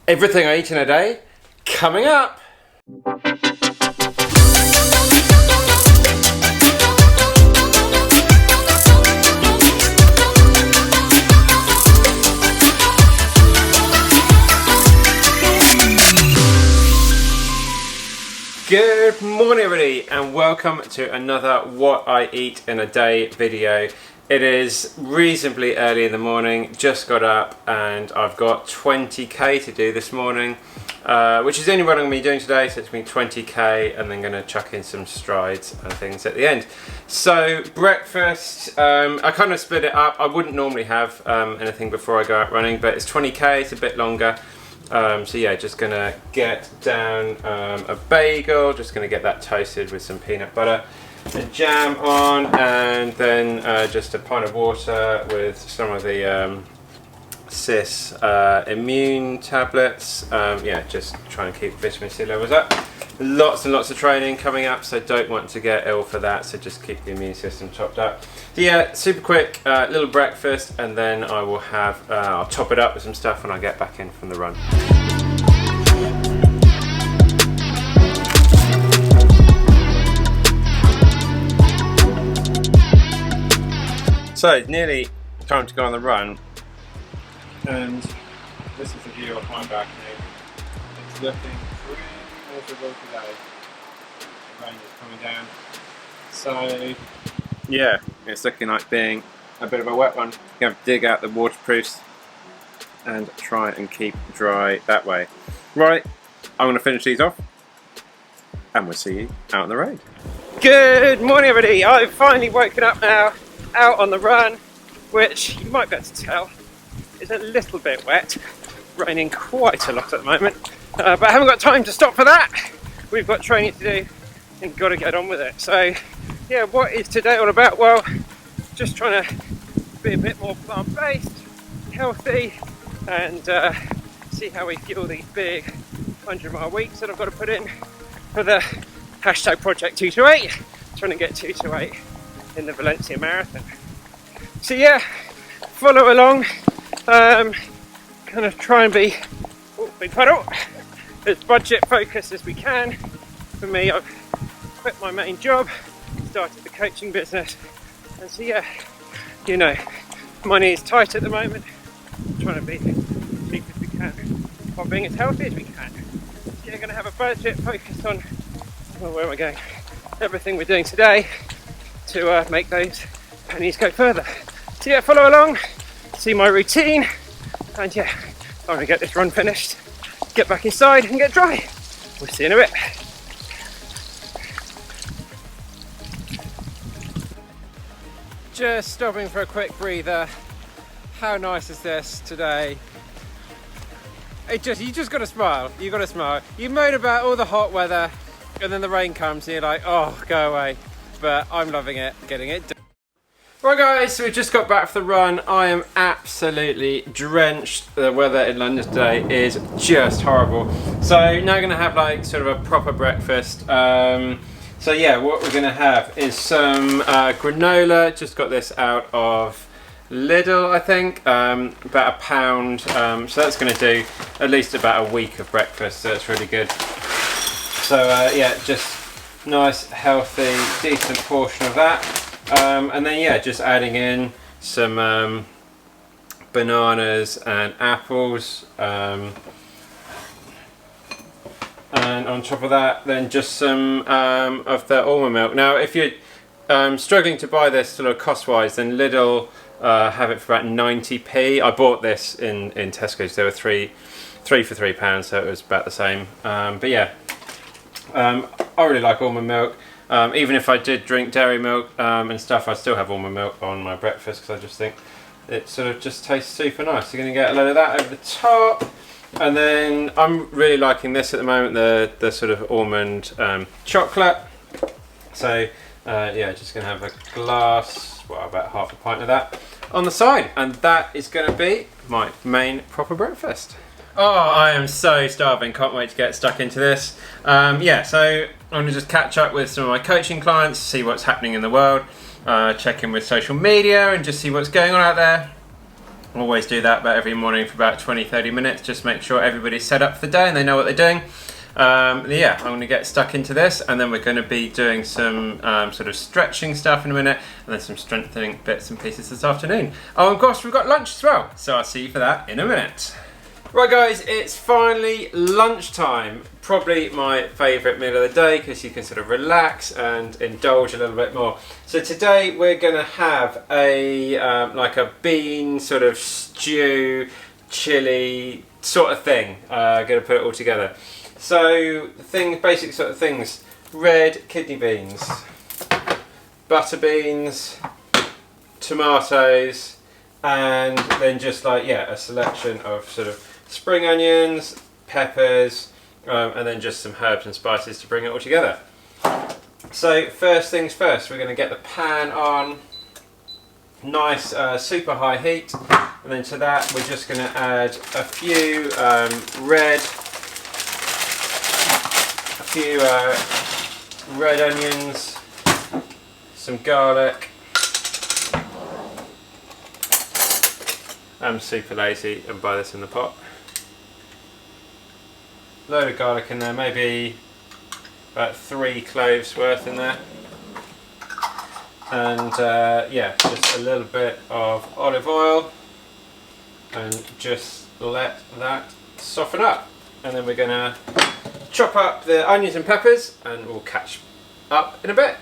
Everything I eat in a day, coming up. Good morning everybody and welcome to another What I Eat in a Day video. It is reasonably early in the morning, just got up and I've got 20k to do this morning, which is the only one I'm going to be doing today, so it's going to be 20k and then going to chuck in some strides and things at the end. So breakfast, I kind of split it up. I wouldn't normally have anything before I go out running, but it's 20k, it's a bit longer. So yeah, just gonna get down a bagel, just gonna get that toasted with some peanut butter, a jam on, and then just a pint of water with some of the cis immune tablets. Yeah, just trying to keep vitamin C levels up. Lots and lots of training coming up, so don't want to get ill for that, so just keep the immune system topped up. So yeah, super quick little breakfast, and then I will have, I'll top it up with some stuff when I get back in from the run. So nearly time to go on the run, and this is the view of my balcony. It's looking pretty miserable today. The rain is coming down, so yeah, it's looking like being a bit of a wet one. You have to dig out the waterproofs and try and keep dry that way. Right, I'm going to finish these off and we'll see you out on the road. Good morning everybody, I've finally woken up now, out on the run, which you might be able to tell is a little bit wet, raining quite a lot at the moment, but I haven't got time to stop for that. We've got training to do and got to get on with it. So yeah, what is today all about? Well, just trying to be a bit more plant-based, healthy, and see how we fuel these big 100-mile weeks that I've got to put in for the hashtag Project 228, trying to get 228 in the Valencia Marathon. So yeah, follow along, kind of try and be, oh, big puddle, as budget focused as we can. For me, I've quit my main job, started the coaching business, and so yeah, you know, money is tight at the moment, trying to be as cheap as we can while being as healthy as we can. So you're going to have a budget focused on, well, where am I going? Everything we're doing today to make those pennies go further. So yeah, follow along, see my routine, and yeah, I'm going to get this run finished, get back inside and get dry. We'll see you in a bit. Just stopping for a quick breather. How nice is this today? You just got to smile. You got to smile. You moan about all the hot weather, and then the rain comes, and you're like, oh, go away. But I'm loving it, getting it done. Right guys, so we just got back from the run. I am absolutely drenched. The weather in London today is just horrible. So now I'm gonna have like sort of a proper breakfast. So yeah, what we're gonna have is some granola. Just got this out of Lidl, I think, about £1. So that's gonna do at least about a week of breakfast, so it's really good. So yeah, just nice, healthy, decent portion of that. And then yeah, just adding in some bananas and apples, and on top of that then just some of the almond milk. Now if you're struggling to buy this sort of cost wise, then Lidl have it for about 90p. I bought this in Tesco's. There were three for £3, so it was about the same. But yeah, I really like almond milk. Even if I did drink dairy milk and stuff, I still have almond milk on my breakfast because I just think it sort of just tastes super nice. You're going to get a load of that over the top, and then I'm really liking this at the moment, the sort of almond chocolate. So yeah, just going to have a glass, well, about half a pint of that on the side, and that is going to be my main proper breakfast. Oh, I am so starving, can't wait to get stuck into this. Yeah, so I'm going to just catch up with some of my coaching clients, see what's happening in the world, check in with social media and just see what's going on out there. Always do that about every morning for about 20-30 minutes. Just make sure everybody's set up for the day and they know what they're doing. Yeah, I'm going to get stuck into this, and then we're going to be doing some sort of stretching stuff in a minute, and then some strengthening bits and pieces this afternoon. Oh, and of course we've got lunch as well, so I'll see you for that in a minute. Right guys, it's finally lunchtime. Probably my favourite meal of the day because you can sort of relax and indulge a little bit more. So today we're going to have a like a bean sort of stew, chili sort of thing. Going to put it all together. So the thing, basic sort of things: red kidney beans, butter beans, tomatoes, and then just like a selection of sort of spring onions, peppers, and then just some herbs and spices to bring it all together. So first things first, we're going to get the pan on nice super high heat, and then to that we're just going to add a few red onions, some garlic. I'm super lazy and buy this in the pot. Load of garlic in there, maybe about 3 cloves worth in there, and yeah, just a little bit of olive oil, and just let that soften up, and then we're gonna chop up the onions and peppers, and we'll catch up in a bit.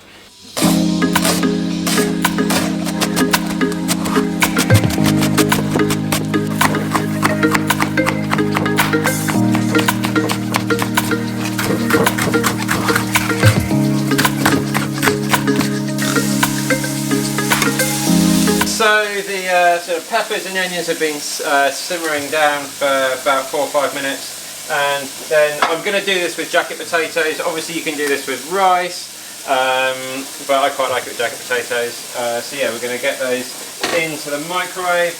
So the sort of peppers and onions have been simmering down for about 4 or 5 minutes, and then I'm going to do this with jacket potatoes. Obviously you can do this with rice, but I quite like it with jacket potatoes. So yeah, we're going to get those into the microwave,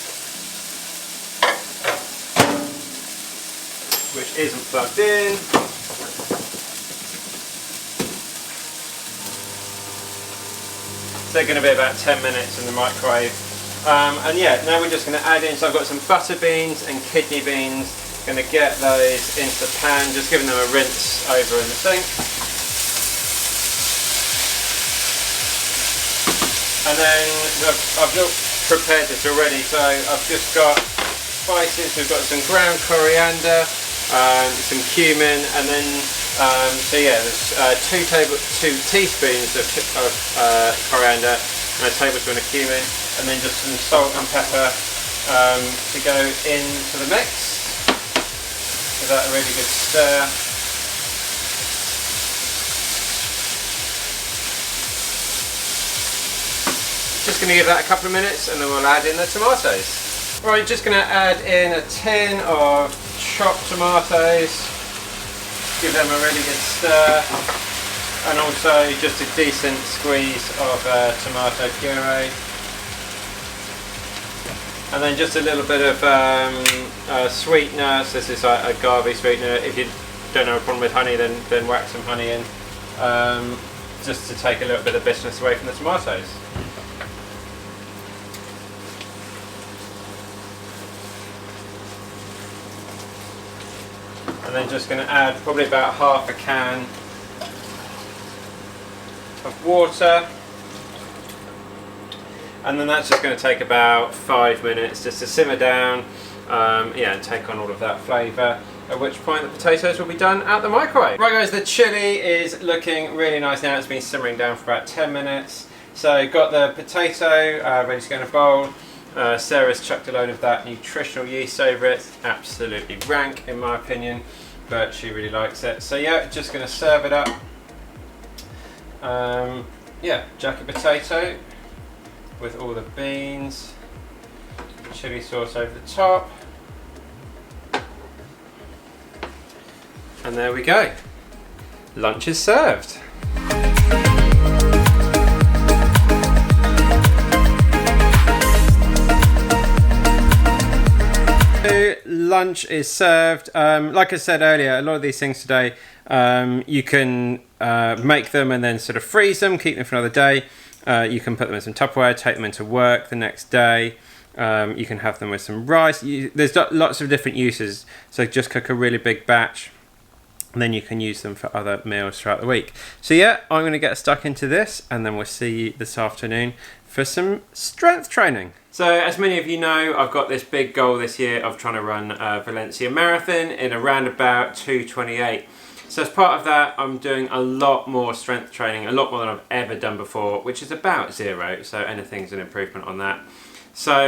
which isn't plugged in. So they're going to be about 10 minutes in the microwave. And yeah, now we're just going to add in, so I've got some butter beans and kidney beans. Going to get those into the pan, just giving them a rinse over in the sink. And then I've not prepared this already, so I've just got spices. We've got some ground coriander, some cumin, and then so yeah, there's 2 teaspoons of coriander and a tablespoon of cumin, and then just some salt and pepper to go into the mix. Give that a really good stir. Just going to give that a couple of minutes, and then we'll add in the tomatoes. Right, just going to add in a tin of chopped tomatoes. Give them a really good stir, and also just a decent squeeze of tomato puree, and then just a little bit of sweetener. So this is like a agave sweetener. If you don't have a problem with honey, then whack some honey in, just to take a little bit of bitterness away from the tomatoes. And then just going to add probably about half a can of water, and then that's just going to take about 5 minutes just to simmer down, yeah, and take on all of that flavour, at which point the potatoes will be done at the microwave. Right guys, the chilli is looking really nice now. It's been simmering down for about 10 minutes. So got the potato ready to go in a bowl. Sarah's chucked a load of that nutritional yeast over it. Absolutely rank in my opinion, but she really likes it. So yeah, just going to serve it up. Yeah, jacket potato with all the beans, chili sauce over the top, and there we go. Lunch is served. Lunch is served. Like I said earlier, a lot of these things today, you can make them and then sort of freeze them, keep them for another day. You can put them in some Tupperware, take them into work the next day. You can have them with some rice. There's lots of different uses. So just cook a really big batch, and then you can use them for other meals throughout the week. So yeah, I'm going to get stuck into this, and then we'll see you this afternoon for some strength training. So as many of you know, I've got this big goal this year of trying to run Valencia Marathon in around about 2:28. So as part of that, I'm doing a lot more strength training, a lot more than I've ever done before, which is about 0, so anything's an improvement on that. So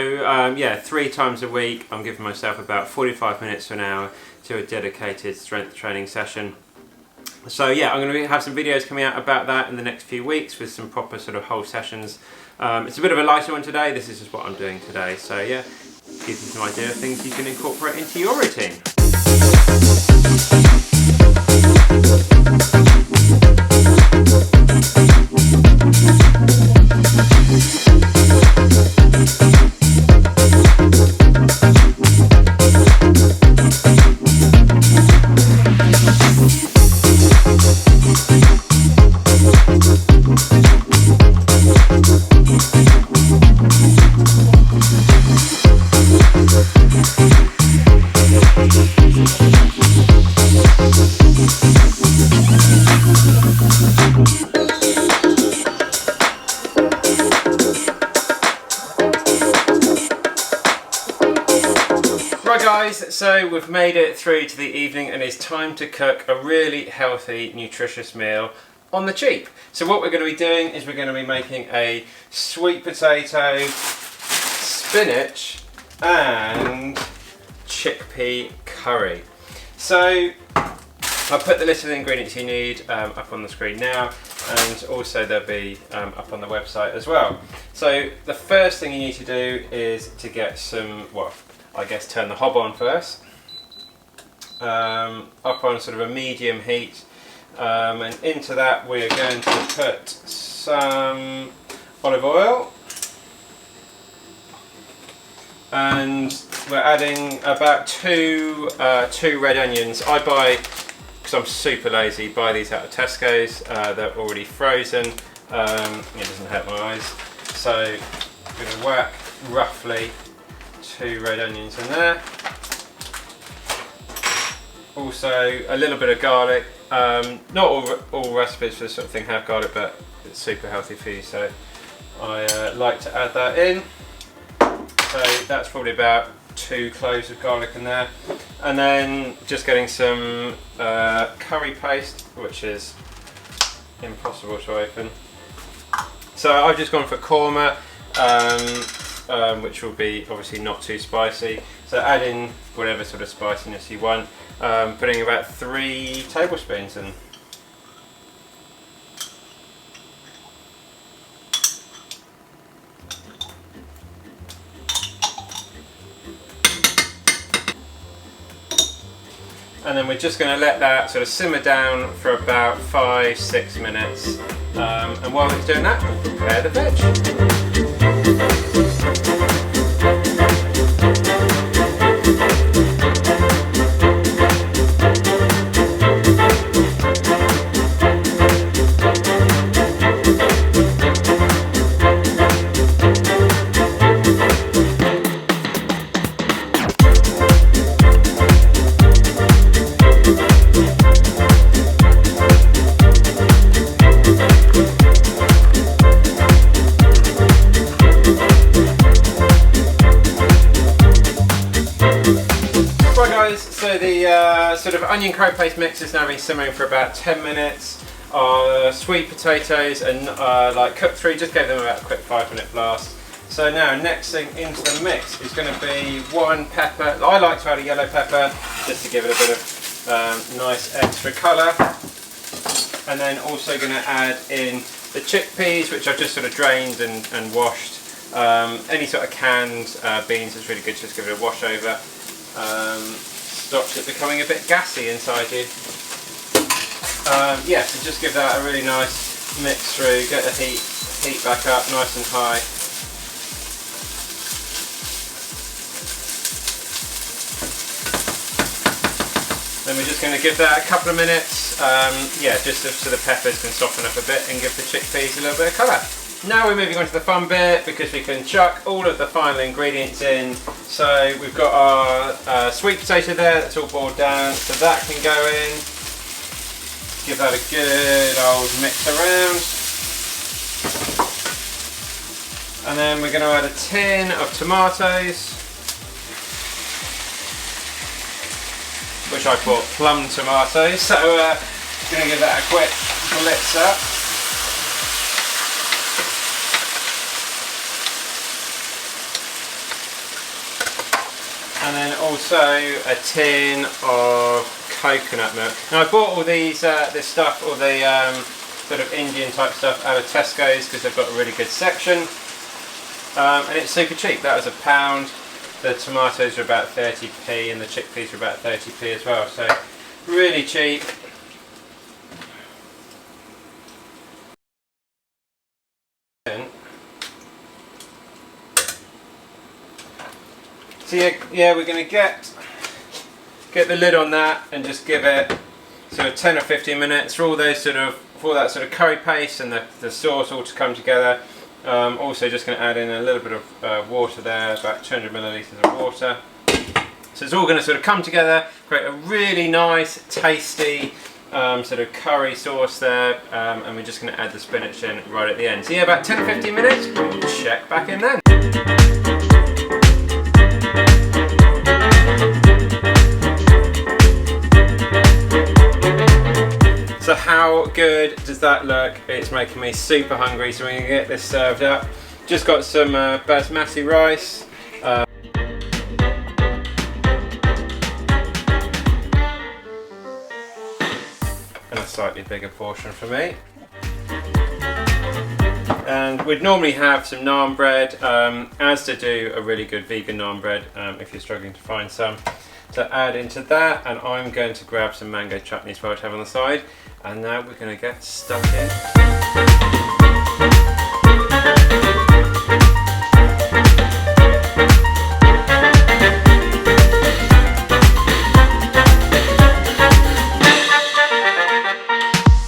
yeah, 3 times a week, I'm giving myself about 45 minutes to an hour to a dedicated strength training session. So yeah, I'm going to have some videos coming out about that in the next few weeks with some proper sort of whole sessions. It's a bit of a lighter one today. This is just what I'm doing today. So yeah, gives you some idea of things you can incorporate into your routine. Right guys, so we've made it through to the evening and it's time to cook a really healthy, nutritious meal on the cheap. So what we're going to be doing is we're going to be making a sweet potato, spinach and chickpea curry. So I'll put the list of the ingredients you need up on the screen now, and also they'll be up on the website as well. So the first thing you need to do is to get some, well, I guess turn the hob on first, up on sort of a medium heat, and into that we're going to put some olive oil, and we're adding about two red onions. I buy, because I'm super lazy, buy these out of Tesco's. They're already frozen. It doesn't hurt my eyes. So I'm going to whack roughly 2 red onions in there. Also a little bit of garlic. Not all recipes for this sort of thing have garlic, but it's super healthy for you, so I like to add that in. So that's probably about 2 cloves of garlic in there, and then just getting some curry paste, which is impossible to open. So I've just gone for korma, which will be obviously not too spicy. So add in whatever sort of spiciness you want. Putting about 3 tablespoons in. And then we're just going to let that sort of simmer down for about 5-6 minutes. And while it's doing that, we'll prepare the veg. So the sort of onion curry paste mix has now been simmering for about 10 minutes. Our sweet potatoes and like cooked through, just gave them about a quick 5-minute blast. So now next thing into the mix is going to be 1 pepper. I like to add a yellow pepper just to give it a bit of nice extra colour. And then also going to add in the chickpeas, which I've just sort of drained and washed. Any sort of canned beans is really good, just give it a wash over. Stops it becoming a bit gassy inside you. Yeah, so just give that a really nice mix through, get the heat back up nice and high. Then we're just going to give that a couple of minutes, yeah, just so the peppers can soften up a bit and give the chickpeas a little bit of colour. Now we're moving on to the fun bit because we can chuck all of the final ingredients in. So we've got our sweet potato there, that's all boiled down, so that can go in. Give that a good old mix around. And then we're going to add a tin of tomatoes, which I bought plum tomatoes, so going to give that a quick blitz up. And then also a tin of coconut milk. Now I bought all these, this stuff, all the sort of Indian type stuff out of Tesco's because they've got a really good section. And it's super cheap. That was £1. The tomatoes are about 30p and the chickpeas are about 30p as well. So really cheap. So yeah, we're going to get the lid on that and just give it sort of 10 or 15 minutes for all those for that sort of curry paste and the sauce all to come together. Also just going to add in a little bit of water there, about 200 millilitres of water. So it's all going to sort of come together, create a really nice, tasty sort of curry sauce there, and we're just going to add the spinach in right at the end. So yeah, about 10 or 15 minutes, we'll check back in then. So how good does that look? It's making me super hungry, so we're going to get this served up. Just got some basmati rice. And a slightly bigger portion for me. And we'd normally have some naan bread, Asda do a really good vegan naan bread if you're struggling to find some. To add into that, and I'm going to grab some mango chutney as well to have on the side. And now we're going to get stuck in.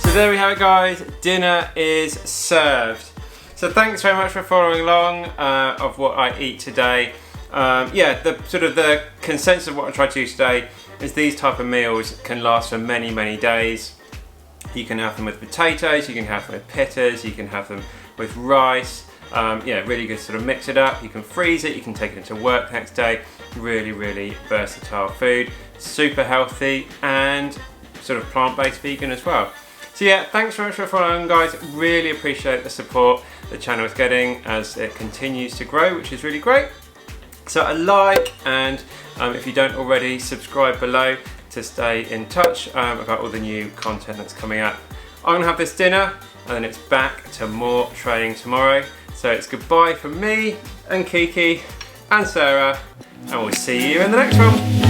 So there we have it, guys. Dinner is served. So thanks very much for following along of what I eat today. Yeah, the consensus of what I try to do today is these type of meals can last for many, many days. You can have them with potatoes, you can have them with pittas, you can have them with rice. Yeah, really good sort of mix it up. You can freeze it, you can take it into work next day. Really, really versatile food. Super healthy and sort of plant-based vegan as well. So yeah, thanks very much for following, guys. Really appreciate the support the channel is getting as it continues to grow, which is really great. So a like, and if you don't already, subscribe below to stay in touch about all the new content that's coming up. I'm going to have this dinner and then it's back to more training tomorrow. So it's goodbye from me and Kiki and Sarah, and we'll see you in the next one.